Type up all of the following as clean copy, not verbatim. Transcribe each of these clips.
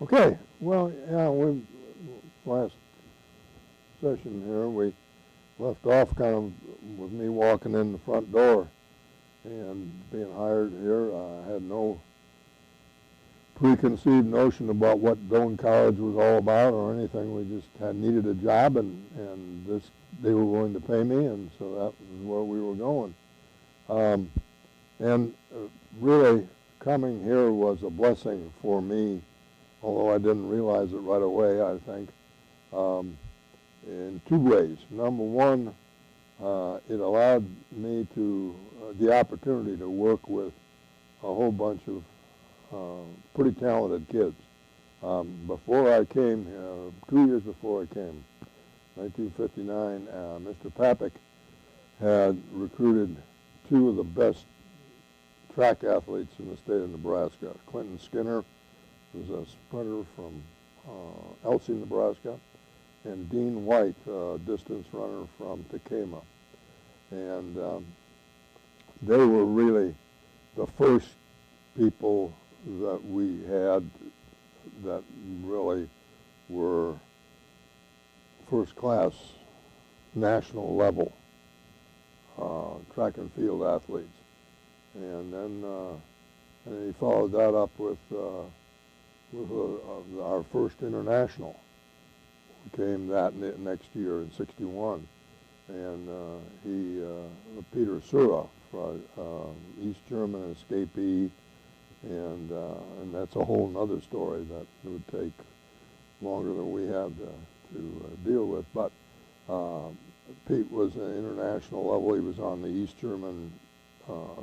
Okay, well, yeah, last session here, we left off kind of with me walking in the front door and being hired here. I had no preconceived notion about what Doane College was all about or anything. We just had needed a job, and this they were willing to pay me, and so that was where we were going. Um, and really, coming here was a blessing for me, although I didn't realize it right away, I think, um, in two ways. Number one, it allowed me the opportunity to work with a whole bunch of pretty talented kids. Before I came, 2 years before I came, 1959, Mr. Papik had recruited two of the best track athletes in the state of Nebraska. Clinton Skinner was a sprinter from Elsie, Nebraska, and Dean White, a distance runner from Tekamah. And they were really the first people that we had that really were first class national level track and field athletes. And then and he followed that up with our first international. We came that next year in '61. And Peter Sura, East German escapee, and that's a whole other story that would take longer than we have to deal with. But Pete was an international level. He was on the East German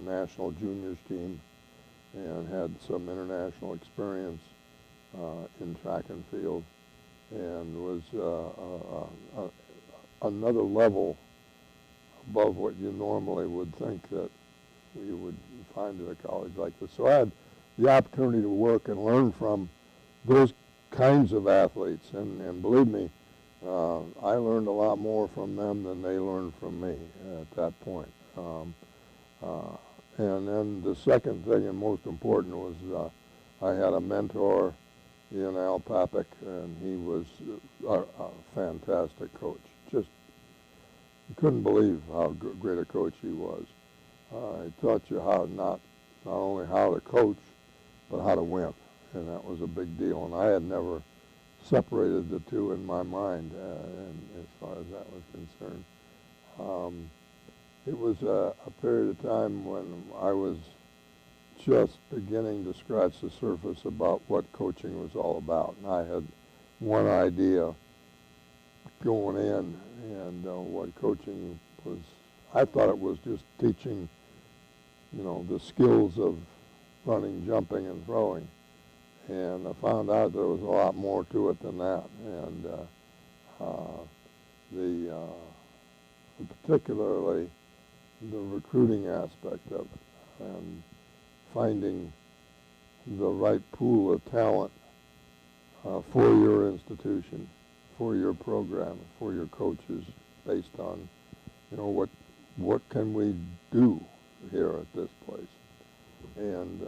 national juniors team and had some international experience in track and field, and was another level above what you normally would think that you would find at a college like this. So I had the opportunity to work and learn from those kinds of athletes, and believe me, I learned a lot more from them than they learned from me at that point. And then the second thing and most important was I had a mentor in Al Papik, and he was a fantastic coach. Just you couldn't believe how great a coach he was. He taught you how not only how to coach, but how to win, and that was a big deal. And I had never separated the two in my mind, and as far as that was concerned. It was a period of time when I was just beginning to scratch the surface about what coaching was all about. And I had one idea going in, and what coaching was. I thought it was just teaching, the skills of running, jumping, and throwing. And I found out there was a lot more to it than that. And the particularly the recruiting aspect of it, and finding the right pool of talent for your institution, for your program, for your coaches, based on, what can we do here at this place. And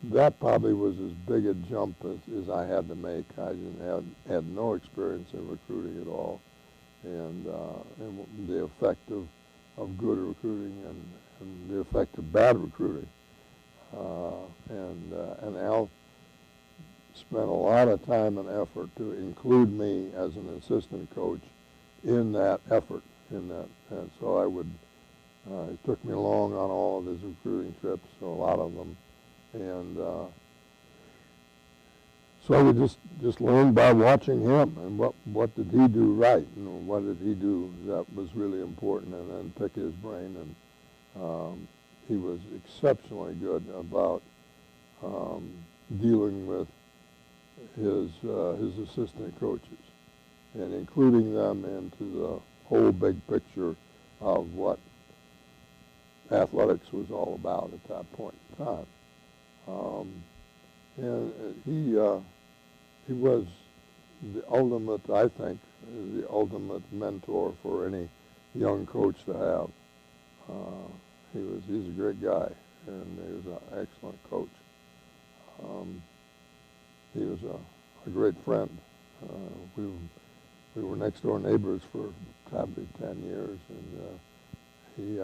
that probably was as big a jump as I had to make. I had no experience in recruiting at all, and the effect of good recruiting and the effect of bad recruiting. And Al spent a lot of time and effort to include me as an assistant coach in that effort. And so it took me along on all of his recruiting trips, or a lot of them, and so I would just learn by watching him, and what did he do right, and what did he do that was really important, and then pick his brain. And he was exceptionally good about dealing with his assistant coaches and including them into the whole big picture of what athletics was all about at that point in time. And he was the ultimate, I think, the ultimate mentor for any young coach to have. He's a great guy, and he was an excellent coach. He was a great friend. We we were next door neighbors for probably 10 years, and he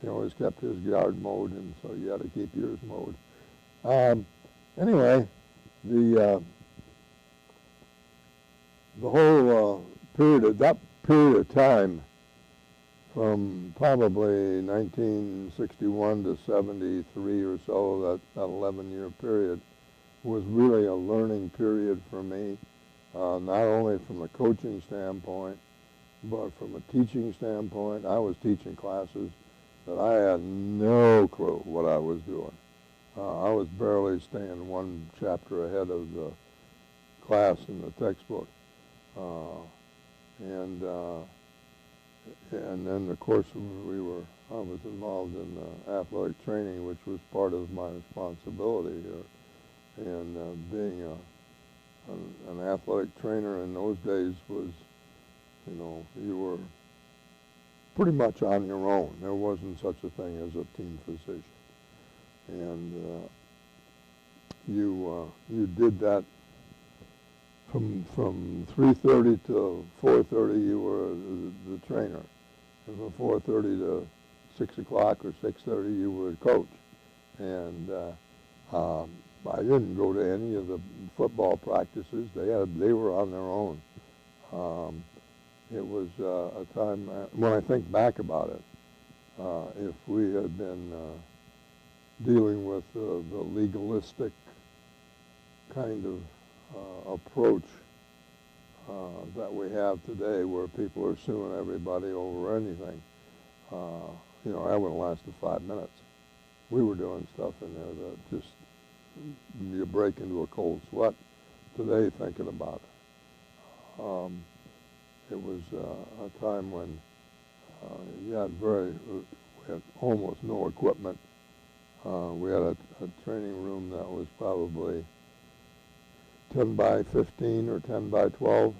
always kept his yard mowed, and so you had to keep yours mowed. Anyway, the the whole period of time from probably 1961 to 73 or so, that 11-year period, was really a learning period for me, not only from a coaching standpoint, but from a teaching standpoint. I was teaching classes that I had no clue what I was doing. I was barely staying one chapter ahead of the class in the textbook. And then, of course, I was involved in athletic training, which was part of my responsibility here. And being an athletic trainer in those days was, you were pretty much on your own. There wasn't such a thing as a team physician. And you did that from 3:30 to 4:30. You were the trainer, and from 4:30 to 6 o'clock or 6:30, you were the coach. And I didn't go to any of the football practices. They were on their own. It was a time when I think back about it. If we had been dealing with the legalistic kind of approach that we have today, where people are suing everybody over anything, that would have lasted 5 minutes. We were doing stuff in there that just you break into a cold sweat today thinking about it. It was a time when we had almost no equipment. We had a training room that was probably 10 by 15 or 10 by 12,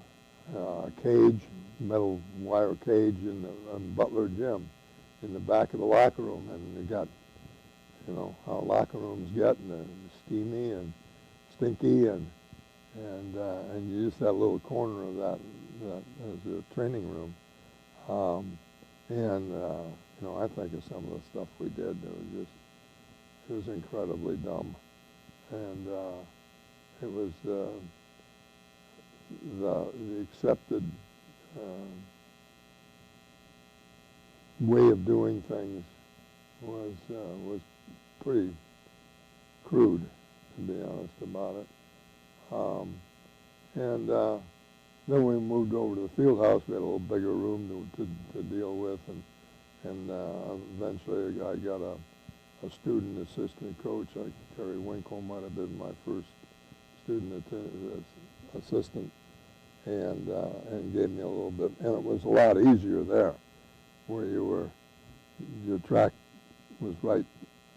cage, metal wire cage in Butler Gym in the back of the locker room. And you got, how locker rooms get, and steamy and stinky, and you just had a little corner of that as a training room. I think of some of the stuff we did. It was incredibly dumb, and it was the accepted way of doing things was pretty crude, to be honest about it. Then we moved over to the field house. We had a little bigger room to deal with, and eventually I got a student assistant coach. Terry Winkle might have been my first student assistant, and gave me a little bit. And it was a lot easier there, where your track was right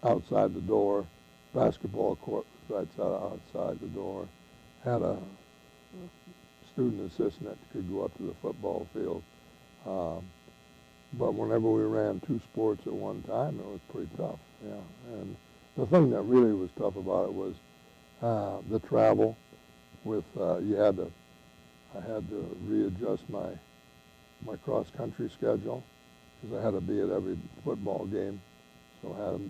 outside the door, basketball court was right outside the door, had a student assistant that could go up to the football field. But whenever we ran two sports at one time, it was pretty tough. Yeah, and the thing that really was tough about it was the travel. I had to readjust my cross country schedule, because I had to be at every football game. So I had to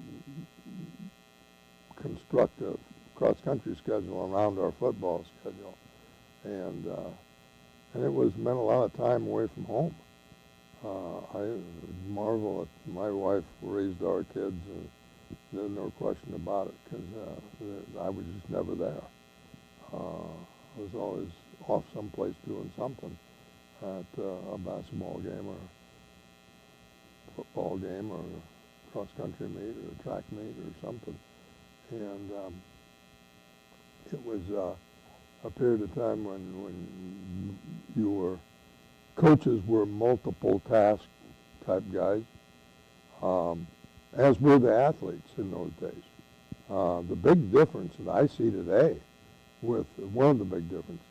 construct a cross country schedule around our football schedule, and it meant a lot of time away from home. I marvel at my wife raised our kids, and there's no question about it, because I was just never there. I was always off someplace doing something at a basketball game or a football game or a cross-country meet or a track meet or something. And it was a period of time when coaches were multiple task type guys, as were the athletes in those days. The big difference that I see today one of the big differences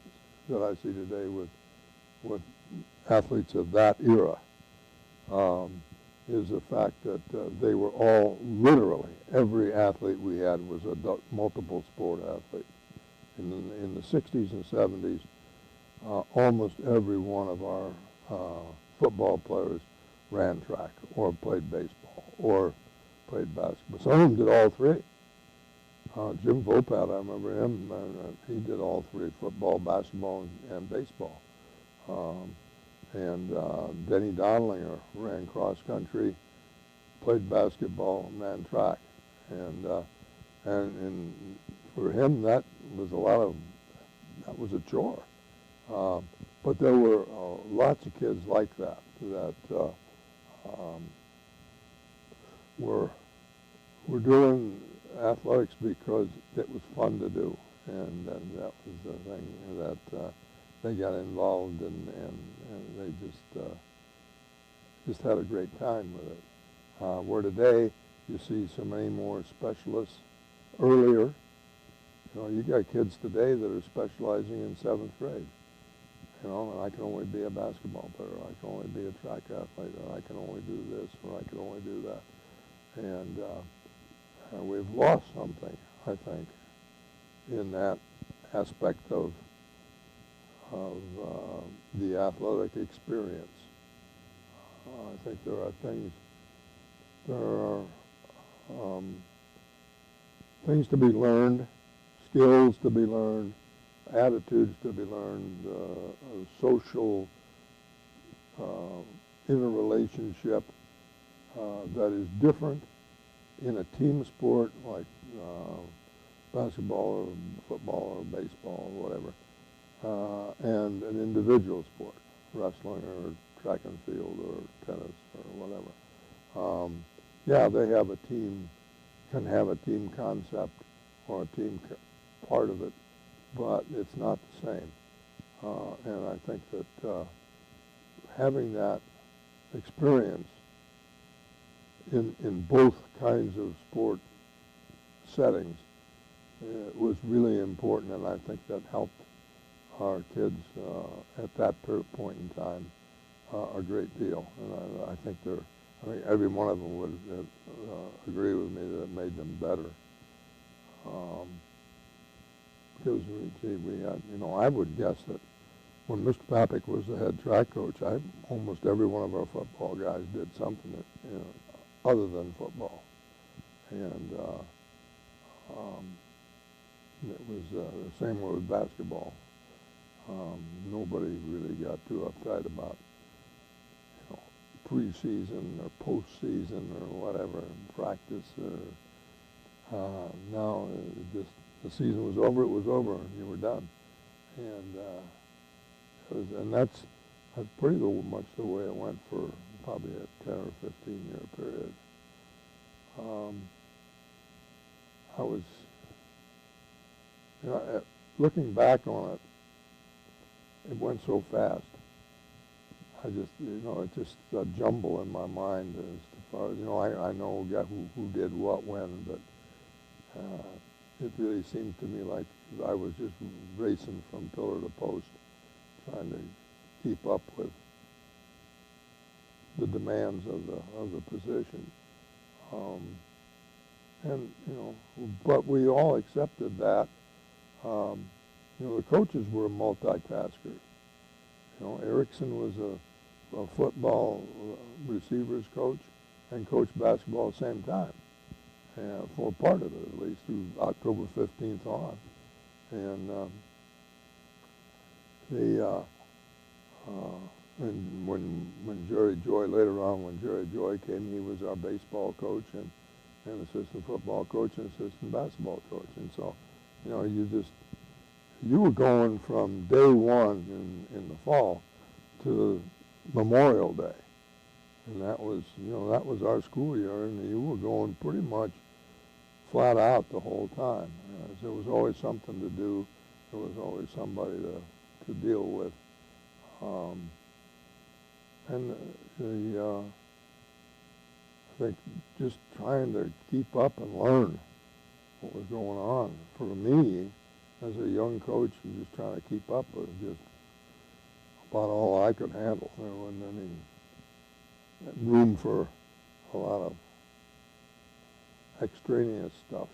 that I see today with athletes of that era is the fact that they were all, literally, every athlete we had was a multiple sport athlete. In the 60s and 70s, almost every one of our football players ran track or played baseball or played basketball. Some of them did all three. Jim Vopat, I remember him, he did all three, football, basketball, and baseball. And Denny Donlinger ran cross country, played basketball, and ran track. And for him, that was a chore. But there were lots of kids like that were doing athletics because it was fun to do, and that was the thing that they got involved in, and they just had a great time with it. Where today you see so many more specialists earlier. You got kids today that are specializing in 7th grade. And I can only be a basketball player, or I can only be a track athlete, or I can only do this, or I can only do that. And we've lost something, I think, in that aspect of the athletic experience. I think there are things to be learned, skills to be learned, attitudes to be learned, social interrelationship that is different in a team sport like basketball or football or baseball or whatever, and an individual sport, wrestling or track and field or tennis or whatever. Yeah, they have can have a team concept or a team part of it, but it's not the same. And I think that having that experience in both kinds of sport settings was really important, and I think that helped our kids at that point in time a great deal. And I think every one of them would agree with me that it made them better. Because we had, I would guess that when Mr. Papik was the head track coach, almost every one of our football guys did something that, other than football. And it was the same way with basketball. Nobody really got too uptight about preseason or postseason or whatever, practice. Now, the season was over, it was over, and you were done. And that's pretty much the way it went for probably a 10 or 15-year period. I was, looking back on it, it went so fast. I just, it's just a jumble in my mind as far as, I know who did what when, but it really seemed to me like I was just racing from pillar to post, trying to keep up with the demands of the position. But we all accepted that. The coaches were multitaskers. Erickson was a football receivers coach and coached basketball at the same time, for part of it at least, through October 15th on. And and when Jerry Joy, later on when Jerry Joy came, he was our baseball coach and assistant football coach and assistant basketball coach. And so, you were going from day one in the fall to Memorial Day. And that was our school year, and you were going pretty much flat out the whole time. There was always something to do. There was always somebody to deal with. I think just trying to keep up and learn what was going on. For me, as a young coach, and just trying to keep up was just about all I could handle. There wasn't any room for a lot of extraneous stuff.